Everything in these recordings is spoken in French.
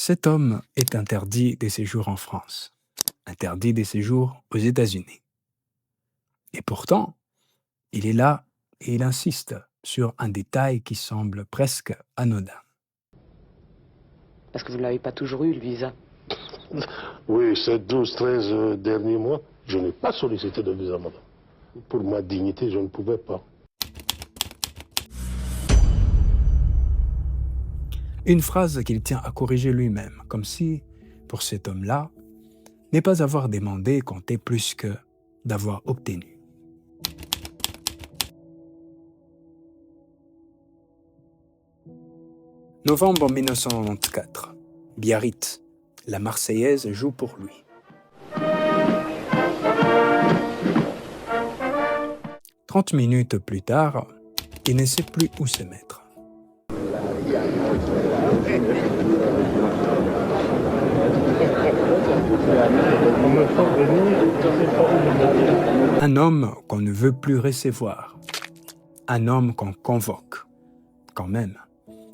Cet homme est interdit des séjours en France, interdit des séjours aux États-Unis. Et pourtant, il est là et il insiste sur un détail qui semble presque anodin. Parce que vous ne l'avez pas toujours eu, le visa. Oui, ces 12-13 derniers mois, je n'ai pas sollicité de visa, madame. Pour ma dignité, je ne pouvais pas. Une phrase qu'il tient à corriger lui-même, comme si, pour cet homme-là, ne pas avoir demandé comptait plus que d'avoir obtenu. Novembre 1994. Biarritz. La Marseillaise joue pour lui. « 30 minutes plus tard, il ne sait plus où se mettre. Un homme qu'on ne veut plus recevoir. Un homme qu'on convoque, quand même.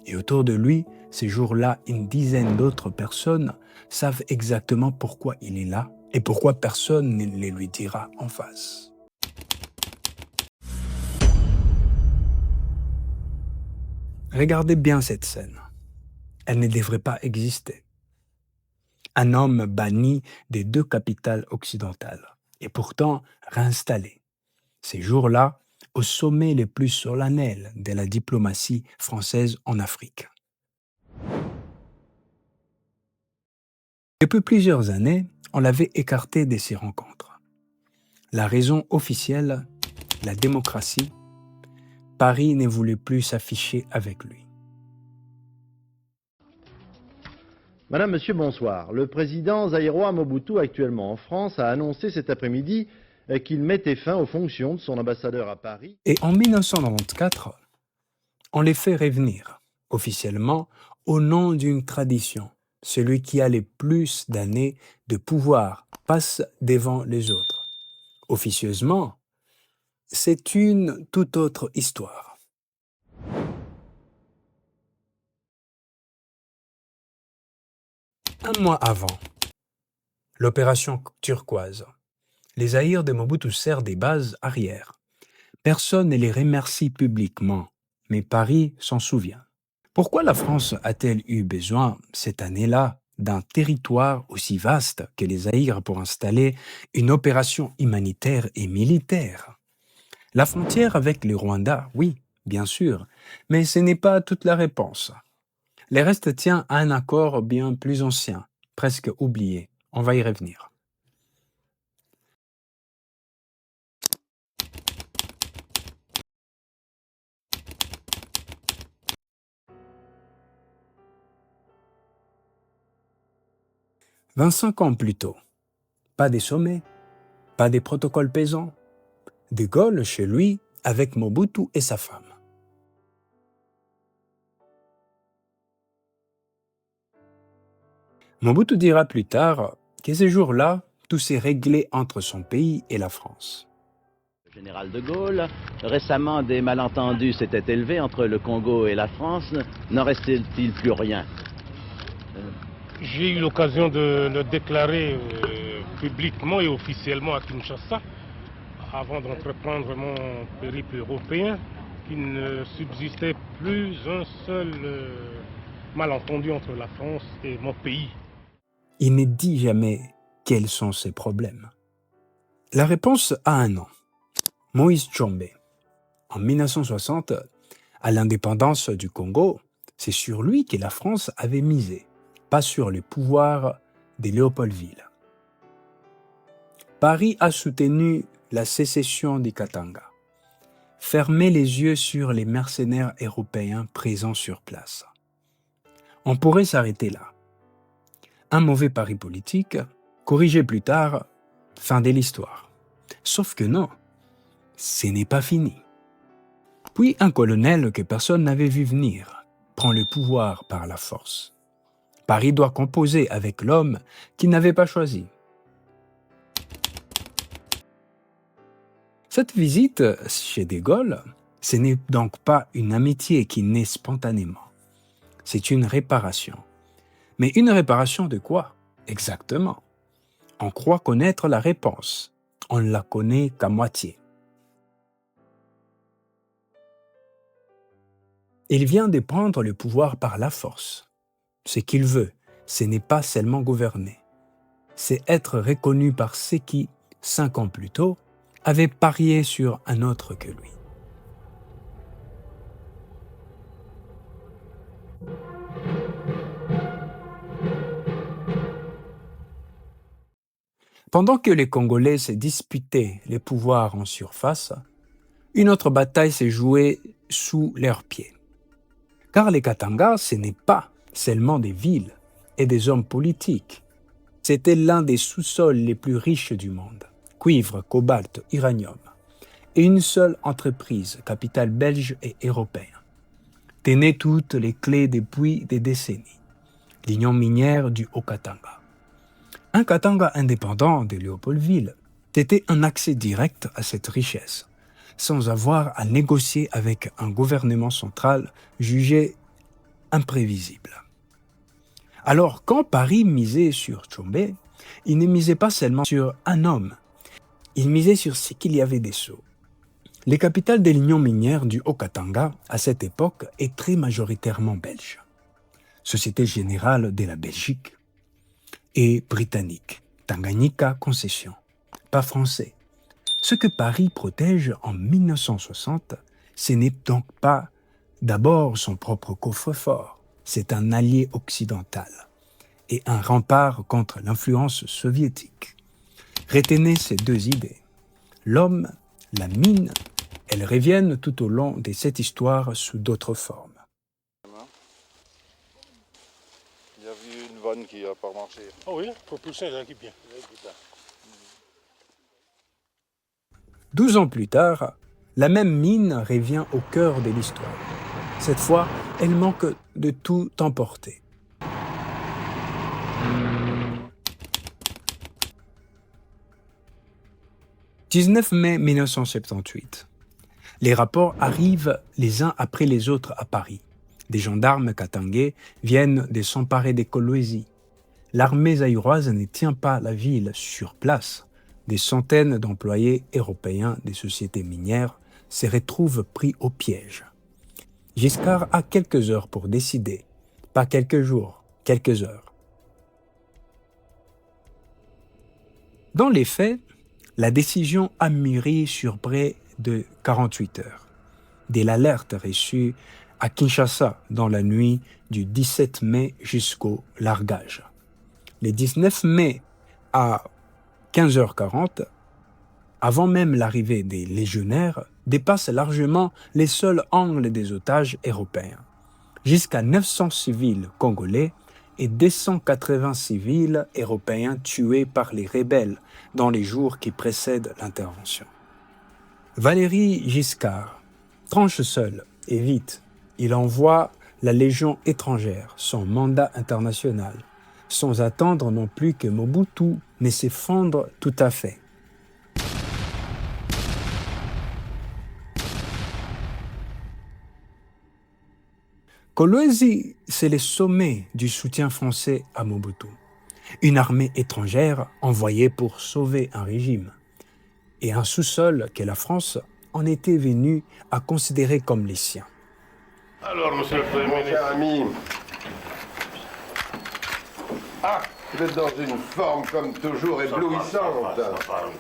Et autour de lui, ces jours-là, une dizaine d'autres personnes savent exactement pourquoi il est là et pourquoi personne ne le lui dira en face. Regardez bien cette scène. Elle ne devrait pas exister. Un homme banni des deux capitales occidentales et pourtant réinstallé. Ces jours-là, au sommet le plus solennel de la diplomatie française en Afrique. Depuis plusieurs années, on l'avait écarté de ces rencontres. La raison officielle, la démocratie, Paris ne voulait plus s'afficher avec lui. Madame, Monsieur, bonsoir. Le président Zaïrois Mobutu, actuellement en France, a annoncé cet après-midi qu'il mettait fin aux fonctions de son ambassadeur à Paris. Et en 1994, on les fait revenir, officiellement, au nom d'une tradition. Celui qui a les plus d'années de pouvoir passe devant les autres. Officieusement, c'est une toute autre histoire. Un mois avant, l'opération turquoise, les Zaïres de Mobutu serrent des bases arrière. Personne ne les remercie publiquement, mais Paris s'en souvient. Pourquoi la France a-t-elle eu besoin, cette année-là, d'un territoire aussi vaste que les Zaïres pour installer une opération humanitaire et militaire? La frontière avec le Rwanda, oui, bien sûr, mais ce n'est pas toute la réponse. Le reste tient à un accord bien plus ancien, presque oublié. On va y revenir. « 25 ans plus tôt, pas des sommets, pas des protocoles pesants, De Gaulle chez lui avec Mobutu et sa femme. Mobutu dira plus tard que ces jours-là, tout s'est réglé entre son pays et la France. Le général de Gaulle, récemment des malentendus s'étaient élevés entre le Congo et la France. N'en restait-il plus rien? J'ai eu l'occasion de le déclarer publiquement et officiellement à Kinshasa, avant d'entreprendre mon périple européen, qu'il ne subsistait plus un seul malentendu entre la France et mon pays. Il ne dit jamais quels sont ses problèmes. La réponse a un nom. Moïse Tshombe. En 1960, à l'indépendance du Congo, c'est sur lui que la France avait misé, pas sur le pouvoir de Léopoldville. Paris a soutenu la sécession du Katanga, fermé les yeux sur les mercenaires européens présents sur place. On pourrait s'arrêter là. Un mauvais pari politique, corrigé plus tard, fin de l'histoire. Sauf que non, ce n'est pas fini. Puis un colonel que personne n'avait vu venir prend le pouvoir par la force. Paris doit composer avec l'homme qu'il n'avait pas choisi. Cette visite chez De Gaulle, ce n'est donc pas une amitié qui naît spontanément. C'est une réparation. Mais une réparation de quoi, exactement? On croit connaître la réponse. On ne la connaît qu'à moitié. Il vient de prendre le pouvoir par la force. Ce qu'il veut, ce n'est pas seulement gouverner. C'est être reconnu par ceux qui, 5 ans plus tôt, avaient parié sur un autre que lui. Pendant que les Congolais se disputaient les pouvoirs en surface, une autre bataille s'est jouée sous leurs pieds. Car les Katanga, ce n'est pas seulement des villes et des hommes politiques. C'était l'un des sous-sols les plus riches du monde. Cuivre, cobalt, uranium. Et une seule entreprise, capitale belge et européenne, tenait toutes les clés depuis des décennies. L'Union minière du Haut-Katanga. Un Katanga indépendant de Léopoldville, c'était un accès direct à cette richesse, sans avoir à négocier avec un gouvernement central jugé imprévisible. Alors, quand Paris misait sur Tchombe, il ne misait pas seulement sur un homme, il misait sur ce qu'il y avait dessous. Les capitales de l'Union minière du Haut-Katanga, à cette époque, est très majoritairement belge. Société Générale de la Belgique et britannique, Tanganyika Concession, pas français. Ce que Paris protège en 1960, ce n'est donc pas d'abord son propre coffre-fort, c'est un allié occidental et un rempart contre l'influence soviétique. Retenez ces deux idées. L'homme, la mine, elles reviennent tout au long de cette histoire sous d'autres formes. Il y a vu une vanne qui n'a pas marché. Ah oui, propulsion, il équipe bien. 12 ans plus tard, la même mine revient au cœur de l'histoire. Cette fois, elle manque de tout emporter. « 19 mai 1978. Les rapports arrivent les uns après les autres à Paris. Des gendarmes katangais viennent de s'emparer des Kolwezi. L'armée zaïroise ne tient pas la ville sur place. Des centaines d'employés européens des sociétés minières se retrouvent pris au piège. Giscard a quelques heures pour décider, pas quelques jours, quelques heures. Dans les faits, la décision a mûri sur près de 48 heures. Dès l'alerte reçue à Kinshasa dans la nuit du 17 mai jusqu'au largage. Le 19 mai à 15h40, avant même l'arrivée des légionnaires, dépasse largement les seuls angles des otages européens. Jusqu'à 900 civils congolais et 280 civils européens tués par les rebelles dans les jours qui précèdent l'intervention. Valéry Giscard tranche seul et vite. Il envoie la Légion étrangère, son mandat international, sans attendre non plus que Mobutu ne s'effondre tout à fait. Kolwezi, c'est le sommet du soutien français à Mobutu. Une armée étrangère envoyée pour sauver un régime. Et un sous-sol que la France en était venue à considérer comme les siens. Alors, monsieur le Premier Mon ministre. cher ami. Ah, vous êtes dans une forme comme toujours éblouissante.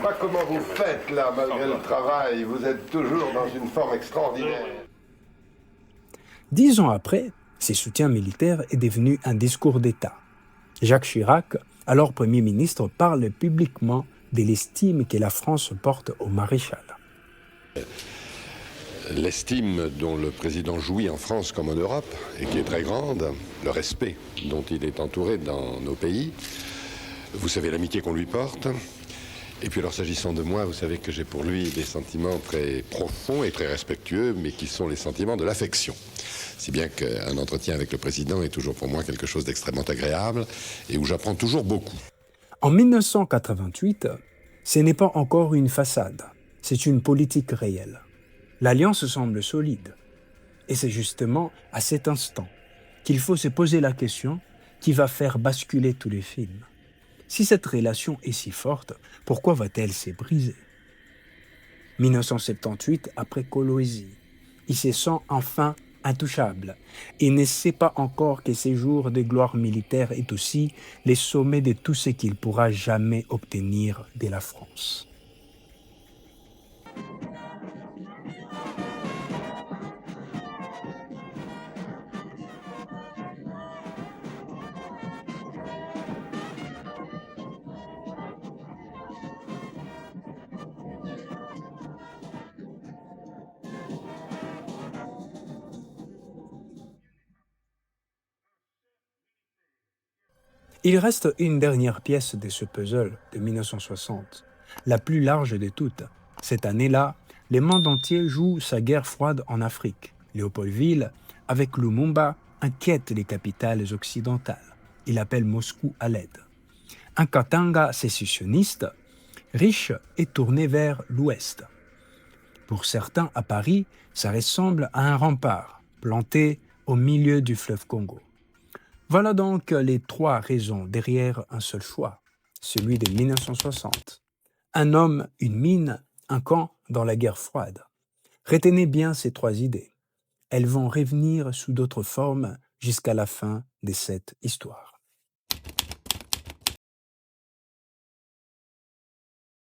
Pas comment vous faites là, malgré le travail. Vous êtes toujours dans une forme extraordinaire. 10 ans après, ce soutien militaire est devenu un discours d'État. Jacques Chirac, alors Premier ministre, parle publiquement de l'estime que la France porte au maréchal. L'estime dont le président jouit en France comme en Europe, et qui est très grande, le respect dont il est entouré dans nos pays, vous savez l'amitié qu'on lui porte. Et puis alors s'agissant de moi, vous savez que j'ai pour lui des sentiments très profonds et très respectueux, mais qui sont les sentiments de l'affection. Si bien qu'un entretien avec le président est toujours pour moi quelque chose d'extrêmement agréable et où j'apprends toujours beaucoup. En 1988, ce n'est pas encore une façade, c'est une politique réelle. L'alliance semble solide. Et c'est justement à cet instant qu'il faut se poser la question qui va faire basculer tous les films. Si cette relation est si forte, pourquoi va-t-elle se briser? 1978, après Kolwezi, il se sent enfin intouchable. Il ne sait pas encore que ses jours de gloire militaire est aussi les sommets de tout ce qu'il pourra jamais obtenir de la France. Il reste une dernière pièce de ce puzzle de 1960, la plus large de toutes. Cette année-là, le monde entier joue sa guerre froide en Afrique. Léopoldville, avec Lumumba, inquiète les capitales occidentales. Il appelle Moscou à l'aide. Un Katanga sécessionniste, riche et tourné vers l'ouest. Pour certains, à Paris, ça ressemble à un rempart planté au milieu du fleuve Congo. Voilà donc les trois raisons derrière un seul choix, celui de 1960. Un homme, une mine, un camp dans la guerre froide. Retenez bien ces trois idées. Elles vont revenir sous d'autres formes jusqu'à la fin de cette histoire.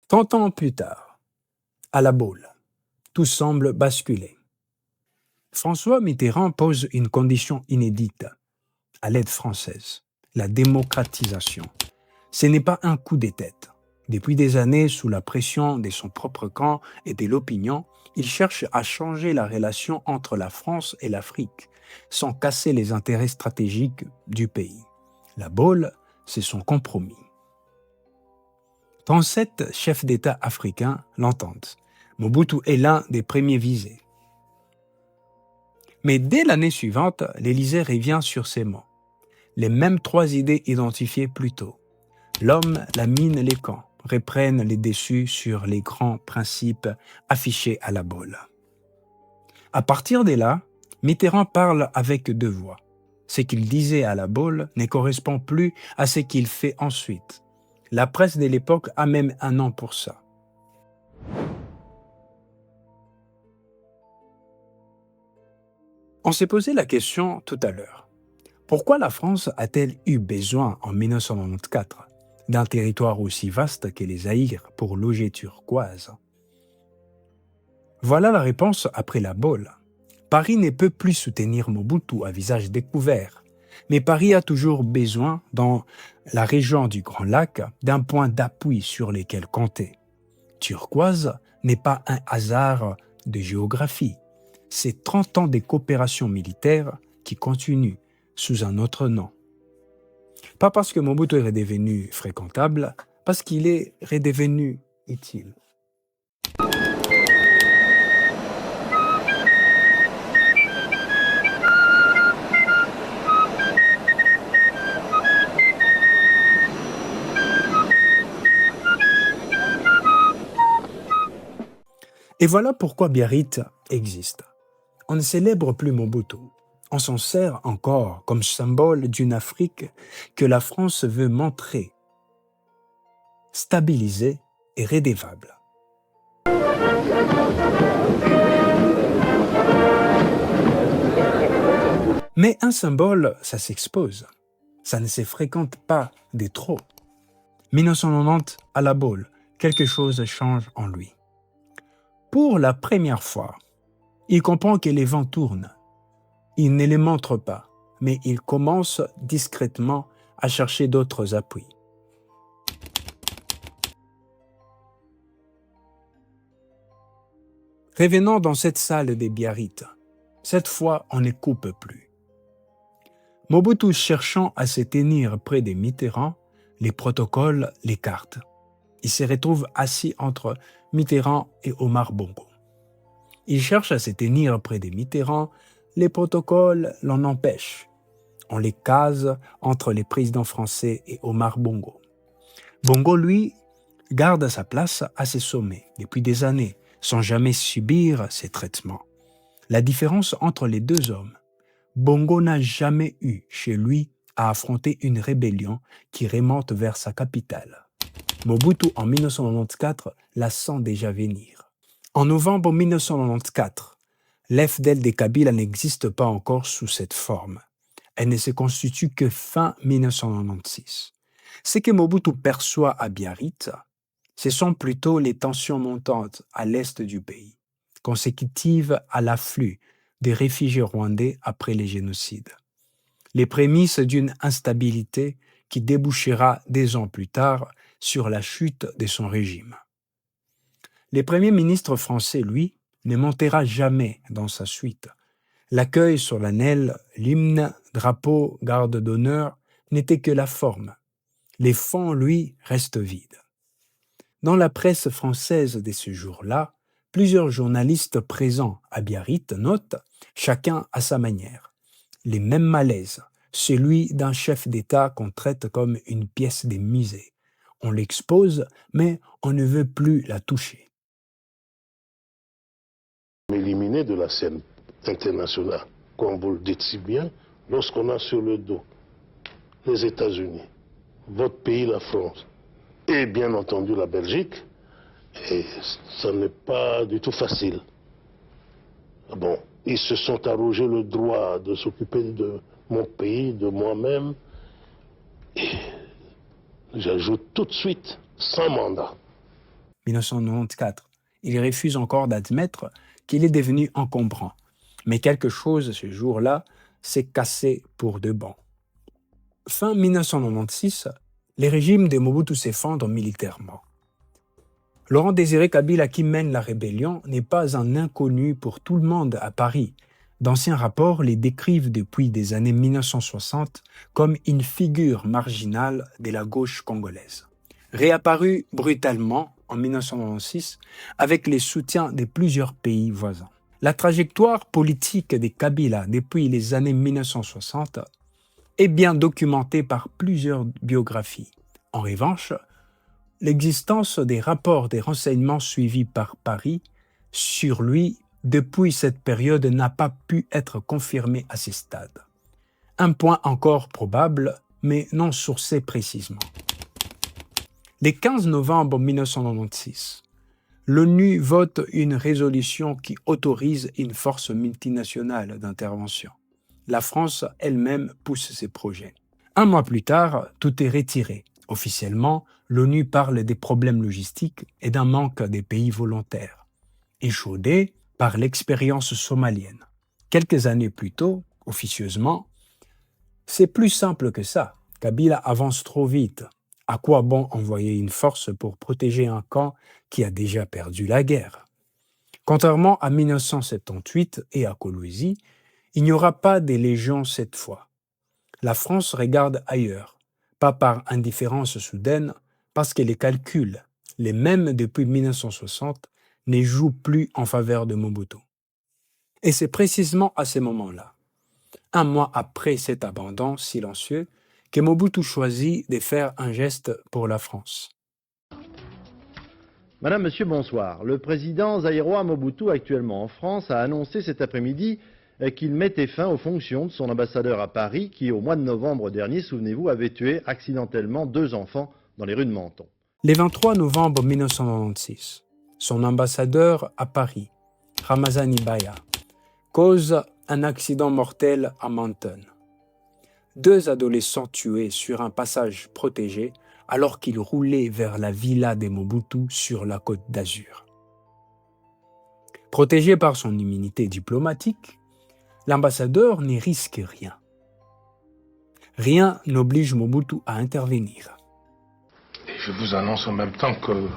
30 ans plus tard, à la Baule, tout semble basculer. François Mitterrand pose une condition inédite à l'aide française, la démocratisation. Ce n'est pas un coup de tête. Depuis des années, sous la pression de son propre camp et de l'opinion, il cherche à changer la relation entre la France et l'Afrique, sans casser les intérêts stratégiques du pays. La Baule, c'est son compromis. 37 chefs d'État africains l'entendent. Mobutu est l'un des premiers visés. Mais dès l'année suivante, l'Élysée revient sur ces mots. Les mêmes trois idées identifiées plus tôt. L'homme, la mine, les camps reprennent les dessus sur les grands principes affichés à la Baule. À partir de là, Mitterrand parle avec deux voix. Ce qu'il disait à la Baule ne correspond plus à ce qu'il fait ensuite. La presse de l'époque a même un nom pour ça. On s'est posé la question tout à l'heure. Pourquoi la France a-t-elle eu besoin en 1994 d'un territoire aussi vaste que les Zaïre pour loger Turquoise? Voilà la réponse après la Baule. Paris ne peut plus soutenir Mobutu à visage découvert, mais Paris a toujours besoin, dans la région du Grand Lac, d'un point d'appui sur lequel compter. Turquoise n'est pas un hasard de géographie. C'est 30 ans de coopération militaire qui continuent sous un autre nom. Pas parce que Mobutu est redevenu fréquentable, parce qu'il est redevenu utile. Et voilà pourquoi Biarritz existe. On ne célèbre plus Mobutu. On s'en sert encore comme symbole d'une Afrique que la France veut montrer, stabilisée et redevable. Mais un symbole, ça s'expose. Ça ne se fréquente pas de trop. 1990, à la Baule, quelque chose change en lui. Pour la première fois, il comprend que les vents tournent. Il ne les montre pas, mais il commence discrètement à chercher d'autres appuis. Revenons dans cette salle des Biarritz. Cette fois, on ne coupe plus. Mobutu cherchant à se tenir près des Mitterrand, les protocoles l'écartent. Il se retrouve assis entre Mitterrand et Omar Bongo. Il cherche à se tenir près des Mitterrand, les protocoles l'en empêchent. On les case entre les présidents français et Omar Bongo. Bongo, lui, garde sa place à ses sommets depuis des années, sans jamais subir ces traitements. La différence entre les deux hommes, Bongo n'a jamais eu chez lui à affronter une rébellion qui remonte vers sa capitale. Mobutu, en 1994, la sent déjà venir. En novembre 1994, l'FDL de Kabila n'existe pas encore sous cette forme. Elle ne se constitue que fin 1996. Ce que Mobutu perçoit à Biarritz, ce sont plutôt les tensions montantes à l'est du pays, consécutives à l'afflux des réfugiés rwandais après les génocides. Les prémices d'une instabilité qui débouchera des ans plus tard sur la chute de son régime. Le premier ministre français, lui, ne montera jamais dans sa suite. L'accueil solennel, l'hymne, drapeau, garde d'honneur n'était que la forme. Les fonds, lui, restent vides. Dans la presse française de ce jour-là, plusieurs journalistes présents à Biarritz notent, chacun à sa manière, les mêmes malaises, celui d'un chef d'État qu'on traite comme une pièce de musée. On l'expose, mais on ne veut plus la toucher. Éliminé de la scène internationale, comme vous le dites si bien, lorsqu'on a sur le dos les États-Unis, votre pays, la France, et bien entendu la Belgique, et ça n'est pas du tout facile. Bon, ils se sont arrogés le droit de s'occuper de mon pays, de moi-même, et j'ajoute tout de suite, sans mandat. 1994, il refuse encore d'admettre qu'il est devenu encombrant. Mais quelque chose, ce jour-là, s'est cassé pour de bon. Fin 1996, le régime de Mobutu s'effondre militairement. Laurent-Désiré Kabila, qui mène la rébellion, n'est pas un inconnu pour tout le monde à Paris. D'anciens rapports les décrivent depuis des années 1960 comme une figure marginale de la gauche congolaise. Réapparu brutalement en 1996 avec les soutiens de plusieurs pays voisins. La trajectoire politique de Kabila depuis les années 1960 est bien documentée par plusieurs biographies. En revanche, l'existence des rapports des renseignements suivis par Paris sur lui depuis cette période n'a pas pu être confirmée à ce stade. Un point encore probable, mais non sourcé précisément. Le 15 novembre 1996, l'ONU vote une résolution qui autorise une force multinationale d'intervention. La France elle-même pousse ses projets. Un mois plus tard, tout est retiré. Officiellement, l'ONU parle des problèmes logistiques et d'un manque des pays volontaires, échaudé par l'expérience somalienne. Quelques années plus tôt, officieusement, c'est plus simple que ça. Kabila avance trop vite. À quoi bon envoyer une force pour protéger un camp qui a déjà perdu la guerre? Contrairement à 1978 et à Kolwezi, il n'y aura pas de légions cette fois. La France regarde ailleurs, pas par indifférence soudaine, parce que les calculs, les mêmes depuis 1960, ne jouent plus en faveur de Mobutu. Et c'est précisément à ce moment-là, un mois après cet abandon silencieux, que Mobutu choisit de faire un geste pour la France. Madame, Monsieur, bonsoir. Le président zaïrois Mobutu, actuellement en France, a annoncé cet après-midi qu'il mettait fin aux fonctions de son ambassadeur à Paris qui, au mois de novembre dernier, souvenez-vous, avait tué accidentellement 2 enfants dans les rues de Menton. Le 23 novembre 1996, son ambassadeur à Paris, Ramazani Baya, cause un accident mortel à Menton. 2 adolescents tués sur un passage protégé alors qu'ils roulaient vers la villa de Mobutu sur la Côte d'Azur. Protégé par son immunité diplomatique, l'ambassadeur n'y risque rien. Rien n'oblige Mobutu à intervenir. Et je vous annonce en même temps que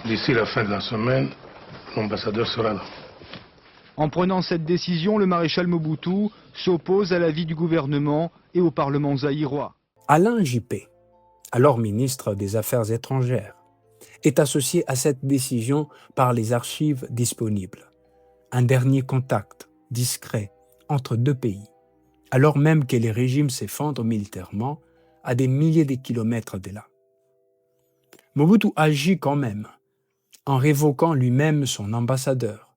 d'ici la fin de la semaine, l'ambassadeur sera là. En prenant cette décision, le maréchal Mobutu s'oppose à l'avis du gouvernement et au Parlement zaïrois. Alain Juppé, alors ministre des Affaires étrangères, est associé à cette décision par les archives disponibles. Un dernier contact discret entre 2 pays, alors même que les régimes s'effondrent militairement à des milliers de kilomètres de là. Mobutu agit quand même, en révoquant lui-même son ambassadeur.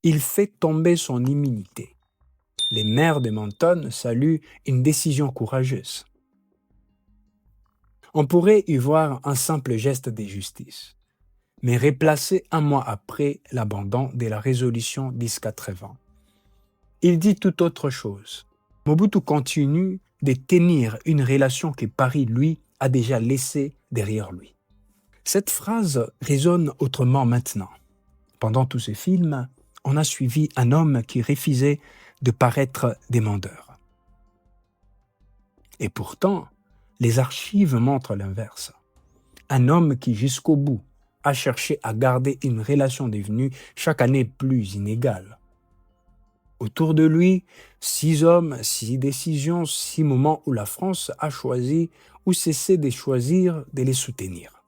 Il fait tomber son immunité. les maires de Menton saluent une décision courageuse. On pourrait y voir un simple geste de justice, mais replacé un mois après l'abandon de la résolution 1080. Il dit tout autre chose. Mobutu continue de tenir une relation que Paris, lui, a déjà laissée derrière lui. Cette phrase résonne autrement maintenant. Pendant tous ces films, on a suivi un homme qui refusait de paraître demandeur. Et pourtant, les archives montrent l'inverse. Un homme qui, jusqu'au bout, a cherché à garder une relation devenue chaque année plus inégale. Autour de lui, 6 hommes, 6 décisions, 6 moments où la France a choisi ou cessé de choisir de les soutenir.